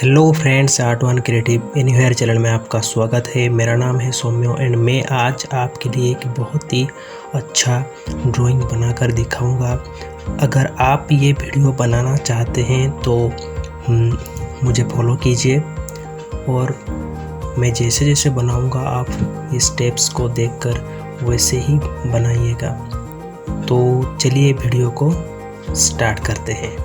Hello friends, art one creative anywhere channel में आपका स्वागत है। मेरा नाम है सौम्यो एंड मैं आज आपके लिए एक बहुत ही अच्छा ड्राइंग बनाकर दिखाऊंगा। अगर आप ये वीडियो बनाना चाहते हैं तो मुझे फॉलो कीजिए और मैं जैसे जैसे बनाऊंगा आप इस स्टेप्स को देखकर वैसे ही बनाइएगा। तो चलिए वीडियो को स्टार्ट करते हैं।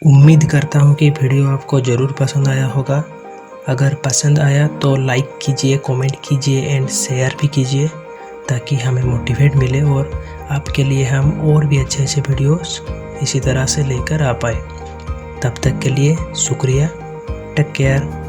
उम्मीद करता हूँ कि वीडियो आपको ज़रूर पसंद आया होगा। अगर पसंद आया तो लाइक कीजिए, कमेंट कीजिए एंड शेयर भी कीजिए ताकि हमें मोटिवेट मिले और आपके लिए हम और भी अच्छे अच्छे वीडियोस इसी तरह से लेकर आ पाए। तब तक के लिए शुक्रिया। Take care.